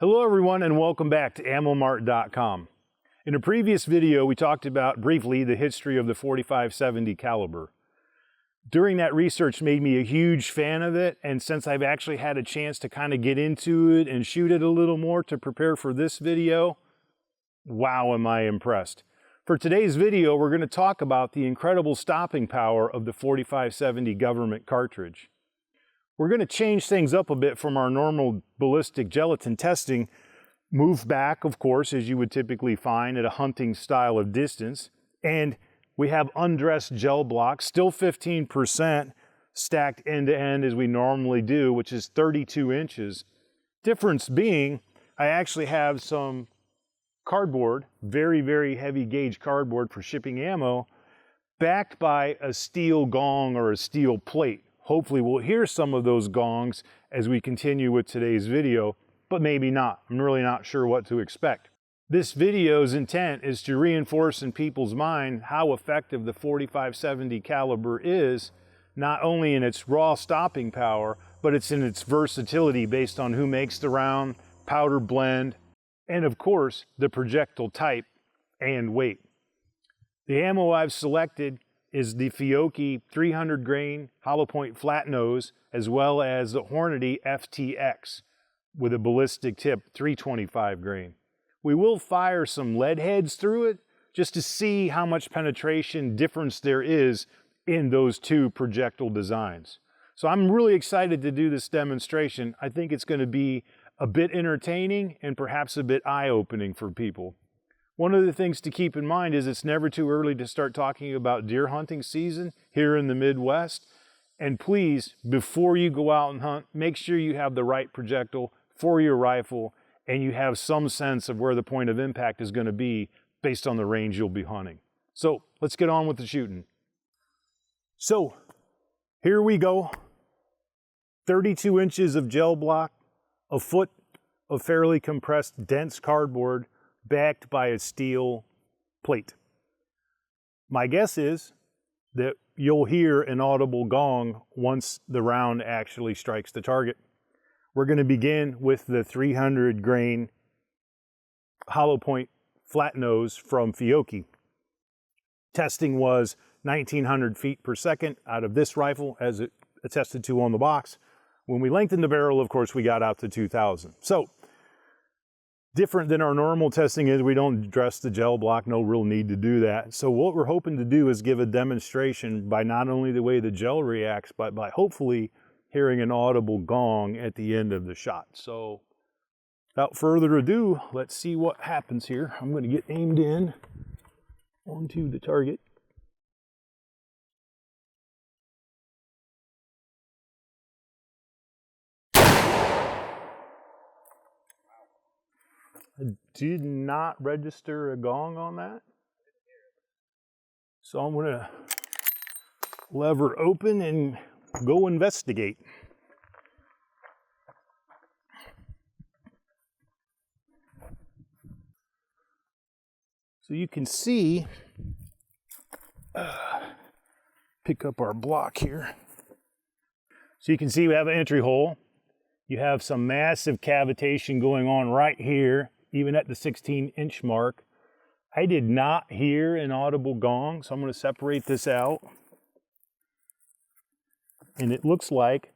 Hello everyone and welcome back to AmmoMart.com. In a previous video we talked about briefly the history of the 4570 caliber. During that research made me a huge fan of it, and since I've actually had a chance to kind of get into it and shoot it a little more to prepare for this video, wow am I impressed. For today's video we're going to talk about the incredible stopping power of the 4570 government cartridge. We're going to change things up a bit from our normal ballistic gelatin testing, move back, of course, as you would typically find at a hunting style of distance, and we have undressed gel blocks, still 15% stacked end to end as we normally do, which is 32 inches. Difference being, I actually have some cardboard, very, very heavy gauge cardboard for shipping ammo, backed by a steel gong or a steel plate. Hopefully we'll hear some of those gongs as we continue with today's video, but maybe not. I'm really not sure what to expect. This video's intent is to reinforce in people's mind how effective the 4570 caliber is, not only in its raw stopping power, but it's in its versatility based on who makes the round, powder blend, and of course, the projectile type and weight. The ammo I've selected is the Fiocchi 300 grain hollow point flat nose, as well as the Hornady FTX with a ballistic tip 325 grain. We will fire some lead heads through it just to see how much penetration difference there is in those two projectile designs. So I'm really excited to do this demonstration. I think it's going to be a bit entertaining and perhaps a bit eye-opening for people. One of the things to keep in mind is it's never too early to start talking about deer hunting season here in the Midwest. And please, before you go out and hunt, make sure you have the right projectile for your rifle and you have some sense of where the point of impact is going to be based on the range you'll be hunting. So let's get on with the shooting. So here we go. 32 inches of gel block, a foot of fairly compressed dense cardboard, backed by a steel plate. My guess is that you'll hear an audible gong once the round actually strikes the target. We're going to begin with the 300 grain hollow point flat nose from Fiocchi. Testing was 1900 feet per second out of this rifle, as it attested to on the box. When we lengthened the barrel, of course, we got out to 2000. So different than our normal testing is we don't dress the gel block, no real need to do that. So what we're hoping to do is give a demonstration by not only the way the gel reacts, but by hopefully hearing an audible gong at the end of the shot. So without further ado, let's see what happens here. I'm going to get aimed in onto the target. I did not register a gong on that. So I'm going to lever open and go investigate. So you can see, pick up our block here. So you can see we have an entry hole. You have some massive cavitation going on right here, even at the 16-inch mark. I did not hear an audible gong, so I'm going to separate this out. And it looks like,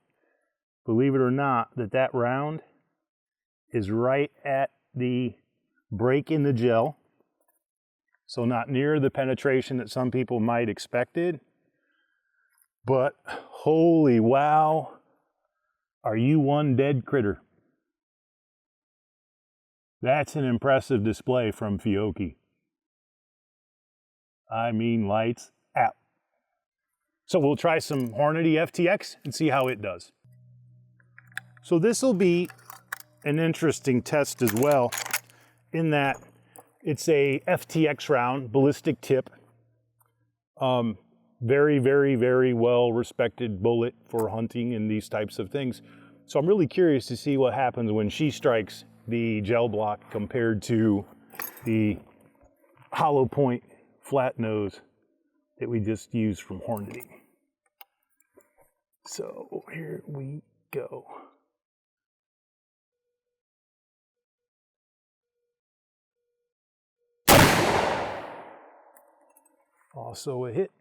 believe it or not, that round is right at the break in the gel. So not near the penetration that some people might expected. But holy wow, are you one dead critter. That's an impressive display from Fiocchi. I mean, lights out. So we'll try some Hornady FTX and see how it does. So this will be an interesting test as well, in that it's a FTX round, ballistic tip. Very, very, very well respected bullet for hunting and these types of things. So I'm really curious to see what happens when she strikes the gel block compared to the hollow point flat nose that we just used from Hornady. So here we go. Also a hit.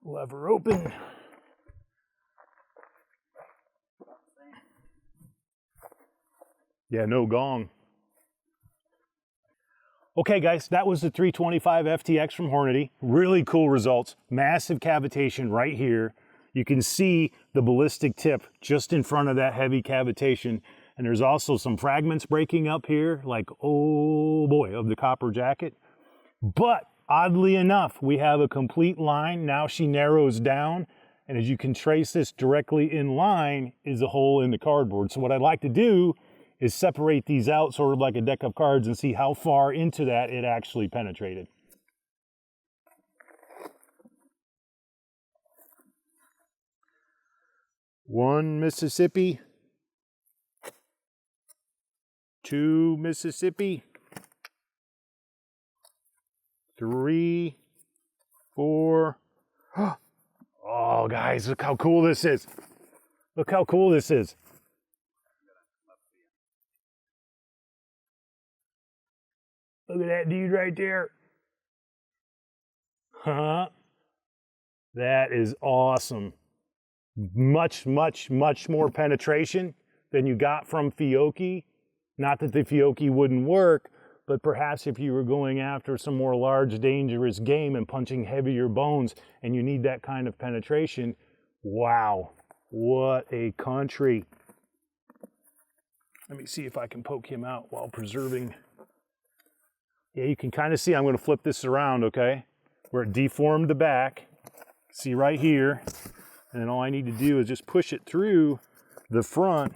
Lever open. Yeah, no gong. Okay guys, that was the 325 FTX from Hornady. Really cool results. Massive cavitation right here. You can see the ballistic tip just in front of that heavy cavitation. And there's also some fragments breaking up here, like, oh boy, of the copper jacket. But oddly enough, we have a complete line. Now she narrows down. And as you can trace this directly in line is a hole in the cardboard. So what I'd like to do is separate these out sort of like a deck of cards and see how far into that it actually penetrated. One Mississippi, two Mississippi, three, four. Oh guys, look how cool this is. Look how cool this is. Look at that dude right there. Huh? That is awesome. Much, much, much more penetration than you got from Fiocchi. Not that the Fiocchi wouldn't work, but perhaps if you were going after some more large, dangerous game and punching heavier bones and you need that kind of penetration, wow, what a country. Let me see if I can poke him out while preserving. Yeah, you can kind of see, I'm going to flip this around, okay? Where it deformed the back. See right here. And then all I need to do is just push it through the front.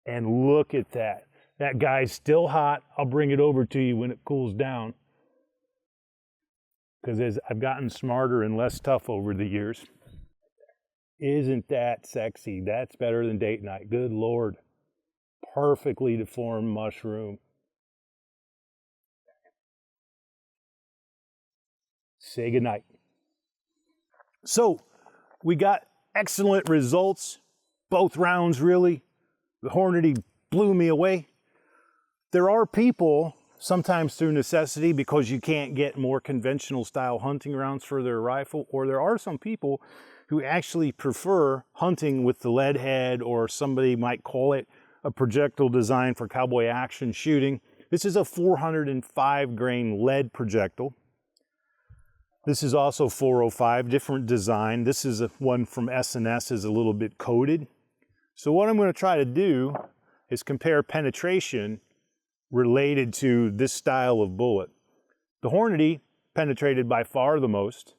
And look at that. That guy's still hot. I'll bring it over to you when it cools down. Because as I've gotten smarter and less tough over the years. Isn't that sexy? That's better than date night. Good Lord. Perfectly deformed mushroom. Say goodnight. So, we got excellent results, both rounds really. The Hornady blew me away. There are people, sometimes through necessity because you can't get more conventional style hunting rounds for their rifle, or there are some people who actually prefer hunting with the lead head, or somebody might call it a projectile design for cowboy action shooting. This is a 405 grain lead projectile. This is also 405, different design. This is one from SNS, is a little bit coated. So what I'm going to try to do is compare penetration related to this style of bullet. The Hornady penetrated by far the most,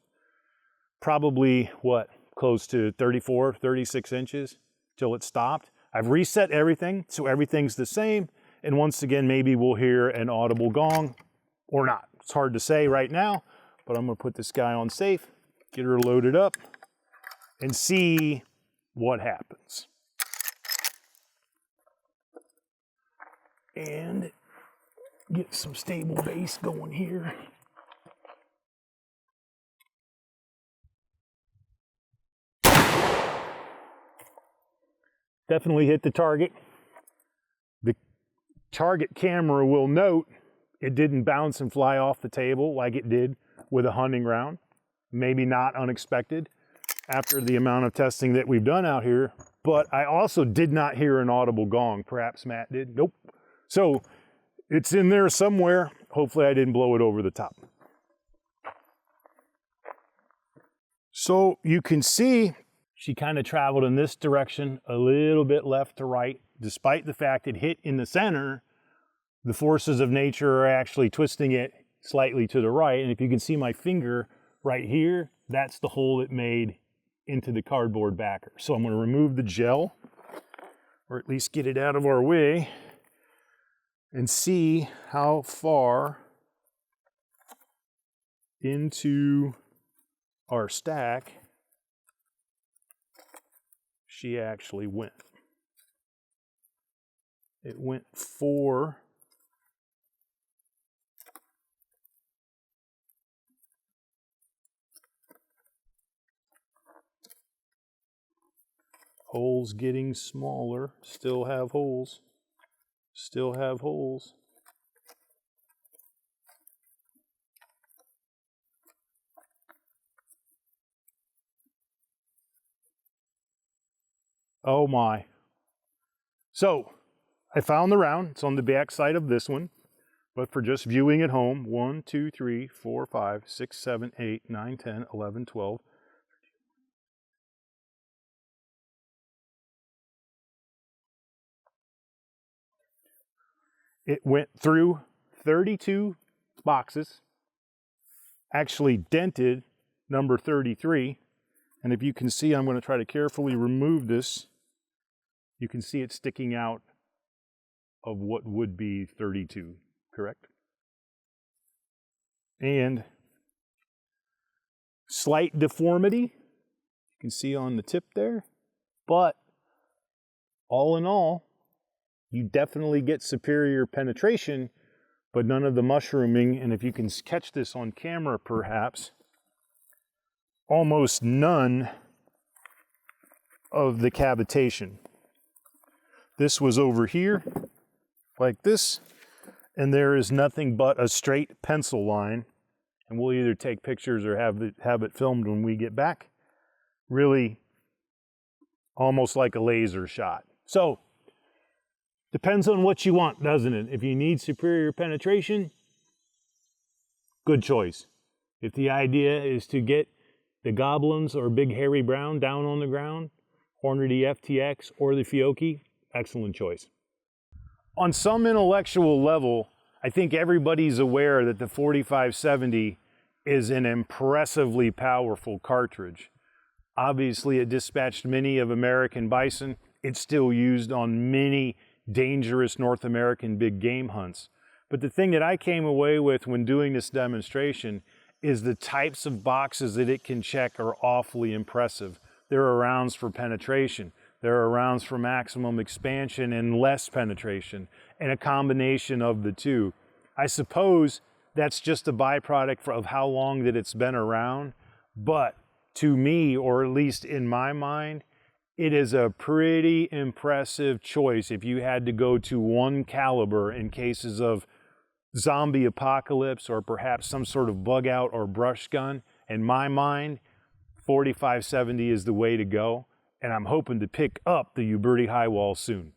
probably what, close to 34, 36 inches till it stopped. I've reset everything, so everything's the same. And once again, maybe we'll hear an audible gong or not. It's hard to say right now. But I'm going to put this guy on safe, get her loaded up, and see what happens. And get some stable base going here. Definitely hit the target. The target camera will note it didn't bounce and fly off the table like it did with a hunting round. Maybe not unexpected after the amount of testing that we've done out here, but I also did not hear an audible gong. Perhaps Matt did. Nope. So it's in there somewhere. Hopefully I didn't blow it over the top. So you can see she kind of traveled in this direction, a little bit left to right. Despite the fact it hit in the center, the forces of nature are actually twisting it slightly to the right. And if you can see my finger right here, that's the hole it made into the cardboard backer. So I'm going to remove the gel, or at least get it out of our way, and see how far into our stack she actually went. It went 4 holes getting smaller, still have holes, still have holes. Oh my. So I found the round. It's on the back side of this one. But for just viewing at home, 1, 2, 3, 4, 5, 6, 7, 8, 9, 10, 11, 12. It went through 32 boxes, actually dented number 33. And if you can see, I'm going to try to carefully remove this. You can see it sticking out of what would be 32, correct? And slight deformity, you can see on the tip there, but all in all, you definitely get superior penetration, but none of the mushrooming, and if you can catch this on camera perhaps, almost none of the cavitation. This was over here, like this, and there is nothing but a straight pencil line, and we'll either take pictures or have it filmed when we get back. Really almost like a laser shot. So, depends on what you want, doesn't it? If you need superior penetration, good choice. If the idea is to get the goblins or Big Hairy Brown down on the ground, Hornady FTX or the Fiocchi, excellent choice. On some intellectual level, I think everybody's aware that the 4570 is an impressively powerful cartridge. Obviously, it dispatched many of American bison. It's still used on many dangerous North American big game hunts. But the thing that I came away with when doing this demonstration is the types of boxes that it can check are awfully impressive. There are rounds for penetration. There are rounds for maximum expansion and less penetration, and a combination of the two. I suppose that's just a byproduct of how long that it's been around, but to me, or at least in my mind, it is a pretty impressive choice if you had to go to one caliber in cases of zombie apocalypse or perhaps some sort of bug out or brush gun. In my mind, 4570 is the way to go, and I'm hoping to pick up the Uberti High Wall soon.